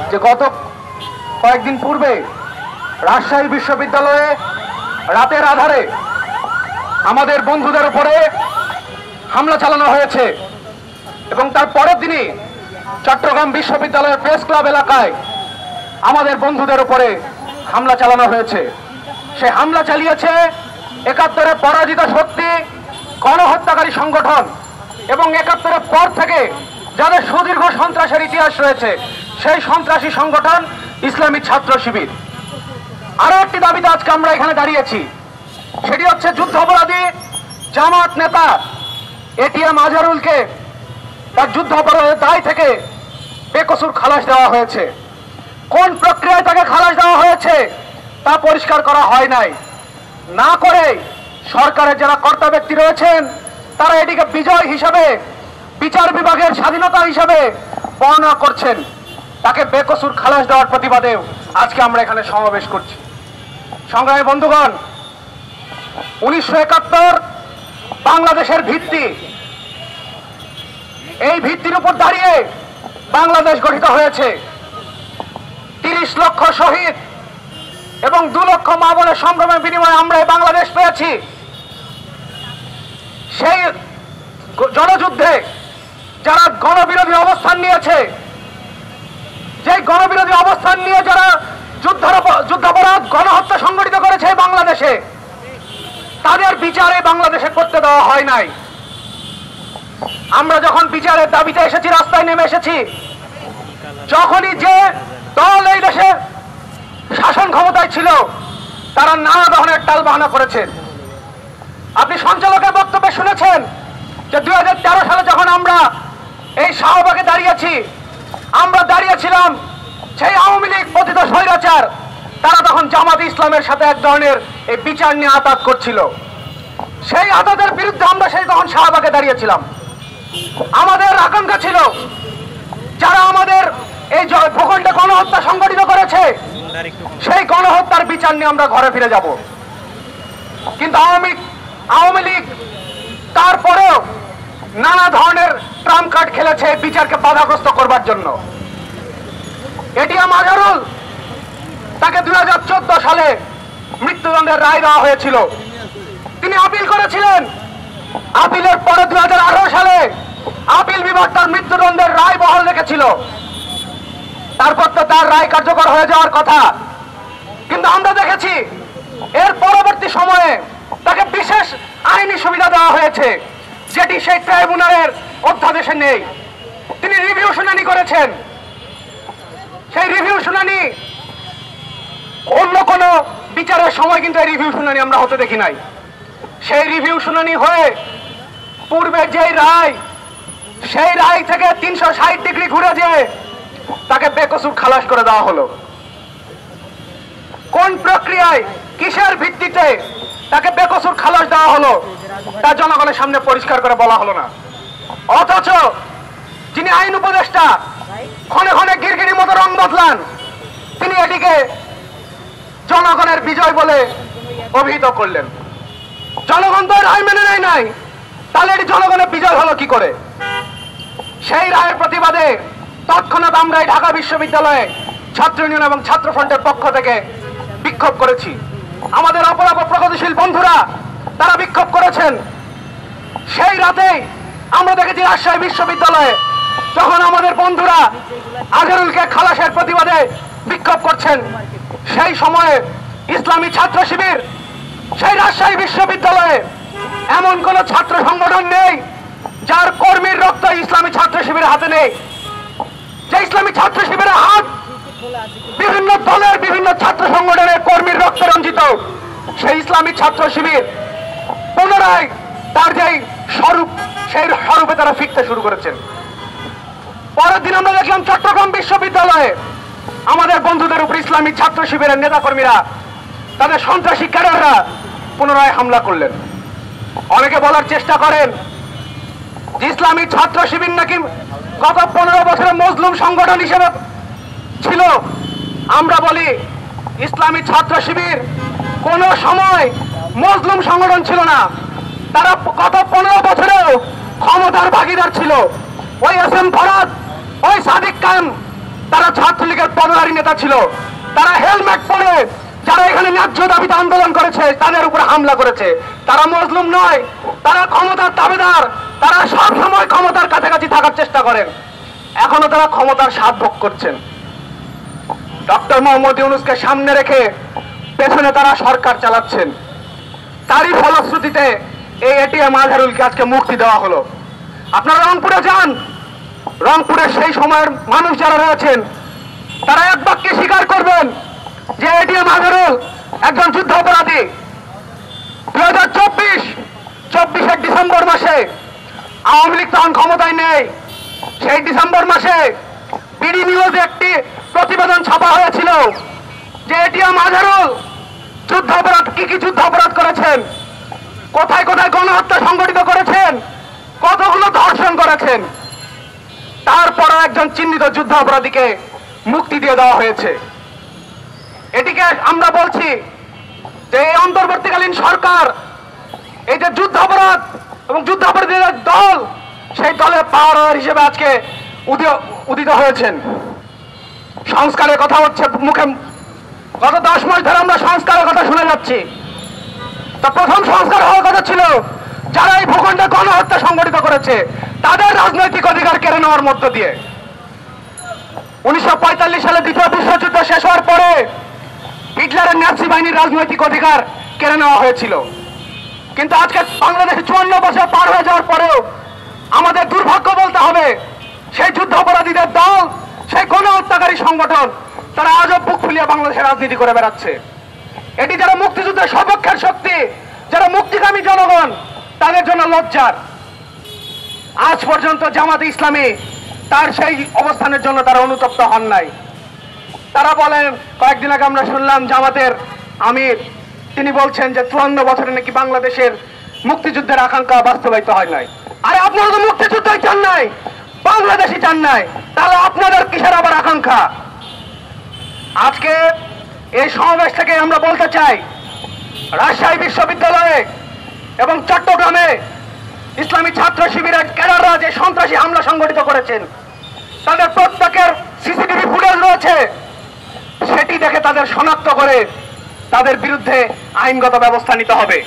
যে গত কয়েকদিন পূর্বে রাজশাহী বিশ্ববিদ্যালয়ে রাতের আধারে আমাদের বন্ধুদের উপরে হামলা চালানো হয়েছে এবং তার পরের দিনই চট্টগ্রাম বিশ্ববিদ্যালয়ের প্রেস ক্লাব এলাকায় আমাদের বন্ধুদের উপরে হামলা চালানো হয়েছে। সে হামলা চালিয়েছে ৭১-এর পরাজিত শক্তি গণহত্যাকারী সংগঠন এবং ৭১-এর পর থেকে যাদের সুদীর্ঘ সন্ত্রাসের ইতিহাস রয়েছে সেই সন্ত্রাসী সংগঠন ইসলামী ছাত্র শিবির। আরো একটি দাবিতে আজকে আমরা এখানে দাঁড়িয়েছি, সেটি হচ্ছে যুদ্ধাপরাধী জামাত নেতা এটিএম আজহারুলকে তার যুদ্ধাপরাধের দায় থেকে বেকসুর খালাস দেওয়া হয়েছে। কোন প্রক্রিয়ায় তাকে খালাস দেওয়া হয়েছে তা পরিষ্কার করা হয় নাই। না করে সরকারের যারা কর্তা ব্যক্তি রয়েছেন তারা এটিকে বিজয় হিসাবে, বিচার বিভাগের স্বাধীনতা হিসাবে বর্ণনা করছেন। তাকে বেকসুর খালাস দেওয়ার প্রতিবাদেও আজকে আমরা এখানে সমাবেশ করছি। সংগ্রামী বন্ধুগণ, ১৯৭১ বাংলাদেশের ভিত্তি, এই ভিত্তির উপর দাঁড়িয়ে বাংলাদেশ গঠিত হয়েছে। ৩০ লক্ষ শহীদ এবং ২ লক্ষ মা বোনের সংগ্রামের বিনিময়ে আমরা এই বাংলাদেশ পেয়েছি। সেই জনযুদ্ধে যারা গণবিরোধী অবস্থান নিয়েছে, যে গণবিরোধী অবস্থান নিয়ে যারা যুদ্ধাপরাধ গণহত্যা সংগঠিত করেছে বাংলাদেশে, তাদের বিচারে বাংলাদেশে করতে দেওয়া হয় নাই। আমরা যখন বিচারের দাবিতে এসেছি, রাস্তায় নেমে এসেছি, যখনই যে দল এই দেশে শাসন ক্ষমতায় ছিল তারা নানা ধরনের টালবাহানা করেছেন। আপনি সঞ্চালকের বক্তব্যে শুনেছেন যে ২০১৩ সালে যখন আমরা এই শাহবাগে দাঁড়িয়েছি, আমরা দাঁড়িয়েছিলাম সেই আওয়ামী লীগ পতিত স্বৈরাচার, তারা তখন জামাত ইসলামের সাথে এক ধরনের এই বিচার নিয়ে আতাত করছিল। সেই আতাতের বিরুদ্ধে আমরা তখন শাহবাগে দাঁড়িয়েছিলাম। আমাদের আকাঙ্ক্ষা ছিল যারা আমাদের এই ভূখণ্ডে গণহত্যা সংগঠিত করেছে সেই গণহত্যার বিচার নিয়ে আমরা ঘরে ফিরে যাব। কিন্তু আওয়ামী লীগ তারপরেও নানা ধরনের ট্রাম্প কার্ড খেলেছে বিচারকে বাধাগ্রস্ত করবার জন্য। এটিএম আজহারুল, তাকে ২০১৪ সালে মৃত্যুদণ্ডের রায় দেওয়া হয়েছিল। তিনি আপিল করেছিলেন। আপিলের পরে ২০১৮ সালে আপিল বিভাগ তার মৃত্যুদণ্ডের রায় বহাল রেখেছিল। তারপর তো তার রায় কার্যকর হয়ে যাওয়ার কথা, কিন্তু আমরা দেখেছি এর পরবর্তী সময়ে তাকে বিশেষ আইনি সুবিধা দেওয়া হয়েছে, যেটি সেই ট্রাইব্যুনালের অধ্যাদেশে নেই। তিনি রিভিউ শুনানি করেছেন। সেই রিভিউ শুনানি অন্য কোন বিচারের সময় কিন্তু এই রিভিউ শুনানি আমরা হতে দেখি নাই। সেই রিভিউ শুনানি হয়ে পূর্বে যেই রায়, সেই রায় থেকে ৩৬০ ডিগ্রি ঘুরে যেয়ে তাকে বেকসুর খালাস করে দেওয়া হলো। কোন প্রক্রিয়ায়, কিসের ভিত্তিতে তাকে বেকসুর খালাস দেওয়া হলো তা জনগণের সামনে পরিষ্কার করে বলা হলো না। অথচ যিনি আইন উপদেষ্টা, ক্ষণে ক্ষণে গিরগিরি মতো রং বদলান, তিনি এটিকে জনগণের বিজয় বলে অভিহিত করলেন। জনগণ তো রায় মেনে নেয় নাই, তাহলে এটি জনগণের বিজয় হলো কি করে? সেই রায়ের প্রতিবাদে তৎক্ষণাৎ আমরা ঢাকা বিশ্ববিদ্যালয়ে ছাত্র ইউনিয়ন এবং ছাত্রফ্রন্টের পক্ষ থেকে বিক্ষোভ করেছি। আমাদের অপর প্রগতিশীল বন্ধুরা তারা বিক্ষোভ করেছেন। সেই রাতেই আমরা দেখেছি রাজশাহী বিশ্ববিদ্যালয়ে যখন আমাদের বন্ধুরা আজহারুলকে খালাসের প্রতিবাদে বিক্ষোভ করছেন, সেই সময়ে ইসলামী ছাত্র শিবির সেই রাজশাহী বিশ্ববিদ্যালয়ে এমন কোন ছাত্র সংগঠন নেই যার কর্মীর রক্ত ইসলামী ছাত্র শিবিরের হাতে নেই। যে ইসলামী ছাত্র শিবিরের হাত বিভিন্ন দলের বিভিন্ন ছাত্র সংগঠনের কর্মীর রক্তে রঞ্জিত, সেই ইসলামী ছাত্র শিবির পুনরায় তার যেই স্বরূপ, সেই স্বরূপে তারা ফিরতে শুরু করেছেন। পরের দিন আমরা দেখলাম চট্টগ্রাম বিশ্ববিদ্যালয়ে আমাদের বন্ধুদের উপর ইসলামী ছাত্র শিবিরের নেতাকর্মীরা, তাদের সন্ত্রাসী ক্যাডাররা পুনরায় হামলা করলেন। অনেকে বলার চেষ্টা করেন যে ইসলামী ছাত্র শিবির নাকি গত 15 বছরের মজলুম সংগঠন হিসেবে ছিল। আমরা বলি ইসলামী ছাত্র শিবির কোন সময় মজলুম সংগঠন ছিল না। তারা গত 15 বছরেও ক্ষমতার ভাগিদার ছিল। ওই এস এম ফরাদ, ওই সাদিক খান, তারা ছাত্রলীগের পদধারী নেতা ছিল, তারা হেলমেট পরে যারা এখানে ন্যায্য দাবিতে আন্দোলন করেছে তাদের উপর হামলা করেছে। তারা মজলুম নয়, তারা ক্ষমতার দাবিদার, তারা সব সময় ক্ষমতার কাছাকাছি থাকার চেষ্টা করেন। এখনো তারা ক্ষমতার স্বাদ ভোগ করছেন। ডক্টর মোহাম্মদ ইউনূসকে সামনে রেখে পেছনে তারা সরকার চালাচ্ছেন। তারই ফলশ্রুতিতে এই এটিএম আজহারুলকে আজকে মুক্তি দেওয়া হলো। আপনারা রংপুরে যান, রংপুরের সেই সময়ের মানুষ যারা রয়েছেন তারা এক বাক্যে স্বীকার করবেন যে এটিএম আজহারুল একজন যুদ্ধ অপরাধী। 2024 ডিসেম্বর মাসে আওয়ামী লীগ তখন ক্ষমতায় নেই, সেই ডিসেম্বর মাসে বিডি নিউজে একটি প্রতিবেদন ছাপা হয়েছিল যে এটিএম আজহারুল যুদ্ধ অপরাধ কি কি যুদ্ধ অপরাধ করেছেন, কোথায় কোথায় গণহত্যা সংগঠিত করেছেন, কতগুলো ধর্ষণ করেছেন। তারপরও একজন চিহ্নিত যুদ্ধ অপরাধীকে মুক্তি দিয়ে দেওয়া হয়েছে। এটিকে আমরা বলছি যে এই অন্তর্বর্তীকালীন সরকার এই যে যুদ্ধ অপরাধ এবং যুদ্ধ অপরাধীদের দল, সেই দলের পাওয়ার হিসেবে আজকে উদিত হয়েছেন। সংস্কারের কথা হচ্ছে মুখে, গত 10 মাস ধরে আমরা সংস্কারের কথা শুনে যাচ্ছি। তা প্রথম সংস্কার হওয়ার কথা ছিল যারা এই ভূখণ্ডে গণহত্যা সংগঠিত করেছে তাদের রাজনৈতিক অধিকার কেড়ে নেওয়ার মধ্য দিয়ে। 1945 সালে দ্বিতীয় বিশ্বযুদ্ধ শেষ হওয়ার পরে হিটলারের নাৎসি বাহিনীর রাজনৈতিক অধিকার কেড়ে নেওয়া হয়েছিল। কিন্তু আজকে বাংলাদেশে 54 বছর পার হয়ে যাওয়ার পরেও আমাদের দুর্ভাগ্য বলতে হবে, সেই যুদ্ধ অপরাধীদের দল, সেই গণহত্যাকারী সংগঠন তারা আজও বুক ফুলিয়ে বাংলাদেশের রাজনীতি করে বেড়াচ্ছে। এটি যারা মুক্তিযুদ্ধের সপক্ষের শক্তি, যারা মুক্তিকামী জনগণ, তাদের জন্য লজ্জার। আজ পর্যন্ত জামাতে ইসলামী তার সেই অবস্থানের জন্য তারা অনুতপ্ত হন নাই। তারা বলেন, কয়েকদিন আগে আমরা শুনলাম জামাতের আমির তিনি বলছেন যে 54 বছরে নাকি বাংলাদেশের মুক্তিযুদ্ধের আকাঙ্ক্ষা বাস্তবায়িত হয় নাই। আরে আপনারা তো মুক্তিযুদ্ধই চান নাই, বাংলাদেশই চান নাই, তাহলে আপনাদের কিসের আবার আকাঙ্ক্ষা? আজকে এই সমাবেশ থেকে আমরা বলতে চাই, রাজশাহী বিশ্ববিদ্যালয়ে এবং চট্টগ্রামে ইসলামী ছাত্র শিবিরের ক্যাডাররা যে সন্ত্রাসী হামলা সংগঠিত করেছেন তাদের প্রত্যেকের সিসিটিভি ফুটেজ রয়েছে। সেটি দেখে তাদের শনাক্ত করে তাদের বিরুদ্ধে আইনগত ব্যবস্থা নিতে হবে।